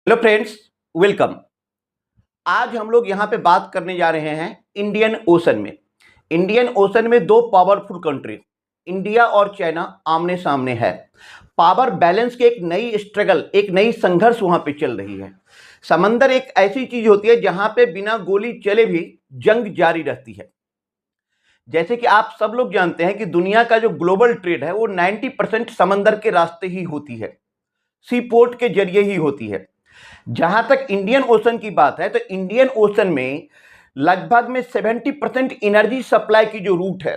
Hello friends, welcome. आज हम लोग यहाँ पे बात करने जा रहे हैं इंडियन ओशन में। इंडियन ओशन में दो पावरफुल कंट्री इंडिया और चाइना आमने सामने है। पावर बैलेंस की एक नई स्ट्रगल, एक नई संघर्ष वहाँ पे चल रही है। समंदर एक ऐसी चीज होती है जहाँ पे बिना गोली चले भी जंग जारी रहती है। जैसे कि आप सब लोग जानते हैं कि दुनिया का जो ग्लोबल ट्रेड है वो 90% समंदर के रास्ते ही होती है, सी पोर्ट के जरिए ही होती है। जहां तक इंडियन ओशन की बात है तो इंडियन ओशन में लगभग में 70% एनर्जी सप्लाई की जो रूट है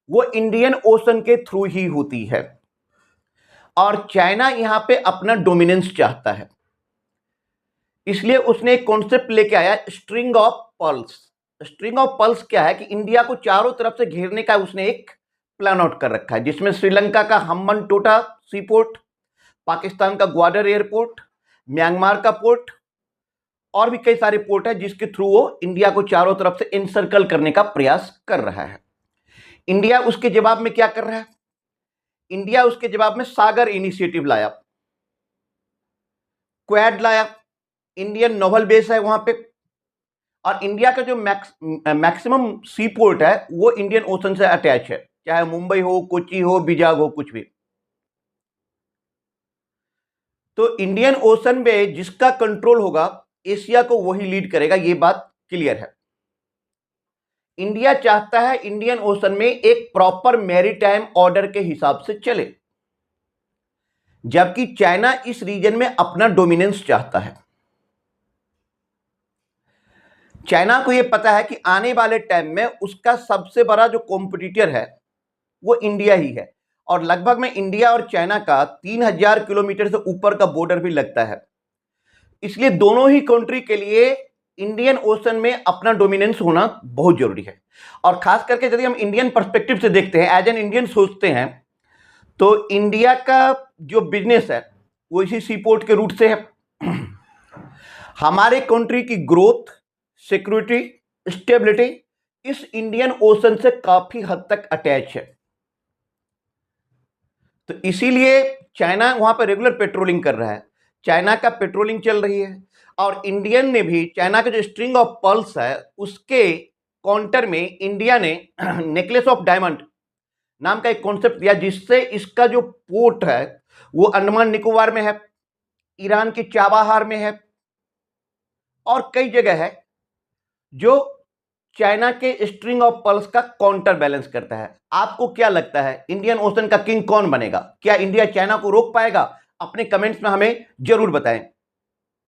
वो इंडियन ओशन के थ्रू ही होती है। और चाइना यहां पे अपना डोमिनेंस चाहता है, इसलिए उसने एक कॉन्सेप्ट लेके आया, string of pulse. String of pulse क्या है कि इंडिया को चारों तरफ से घेरने का उसने एक प्लान आउट कर रखा है, जिसमें श्रीलंका का हम्बनटोटा सी पोर्ट, पाकिस्तान का ग्वादर एयरपोर्ट, म्यांमार का पोर्ट और भी कई सारे पोर्ट है जिसके थ्रू वो इंडिया को चारों तरफ से इनसर्कल करने का प्रयास कर रहा है। इंडिया उसके जवाब में क्या कर रहा है? इंडिया उसके जवाब में सागर इनिशिएटिव लाया, क्वाड लाया, इंडियन नोवल बेस है वहां पे। और इंडिया का जो मैक्सिमम सी पोर्ट है वो इंडियन ओशन से अटैच है, चाहे मुंबई हो, कोची हो, बिजाग हो, कुछ भी। तो इंडियन ओशन में जिसका कंट्रोल होगा एशिया को वही लीड करेगा, ये बात क्लियर है। इंडिया चाहता है इंडियन ओशन में एक प्रॉपर मैरीटाइम ऑर्डर के हिसाब से चले, जबकि चाइना इस रीजन में अपना डोमिनेंस चाहता है। चाइना को यह पता है कि आने वाले टाइम में उसका सबसे बड़ा जो कॉम्पिटिटर है वो इंडिया ही है। और लगभग में इंडिया और चाइना का 3000 किलोमीटर से ऊपर का बॉर्डर भी लगता है। इसलिए दोनों ही कंट्री के लिए इंडियन ओशन में अपना डोमिनेंस होना बहुत जरूरी है। और खास करके यदि हम इंडियन पर्सपेक्टिव से देखते हैं, एज एन इंडियन सोचते हैं, तो इंडिया का जो बिजनेस है वो इसी सीपोर्ट के रूट से है। हमारे कंट्री की ग्रोथ, सिक्योरिटी, स्टेबिलिटी इस इंडियन ओशन से काफी हद तक अटैच है। तो इसीलिए चाइना वहां पर रेगुलर पेट्रोलिंग कर रहा है, चाइना का पेट्रोलिंग चल रही है। और इंडियन ने भी चाइना का जो स्ट्रिंग ऑफ पल्स है उसके काउंटर में इंडिया ने नेकलेस ऑफ डायमंड नाम का एक कॉन्सेप्ट दिया, जिससे इसका जो पोर्ट है वो अंडमान निकोबार में है, ईरान के चाबाहार में है और कई जगह है, जो चाइना के स्ट्रिंग ऑफ पल्स का काउंटर बैलेंस करता है। आपको क्या लगता है इंडियन ओशन का किंग कौन बनेगा? क्या इंडिया चाइना को रोक पाएगा? अपने कमेंट्स में हमें जरूर बताएं।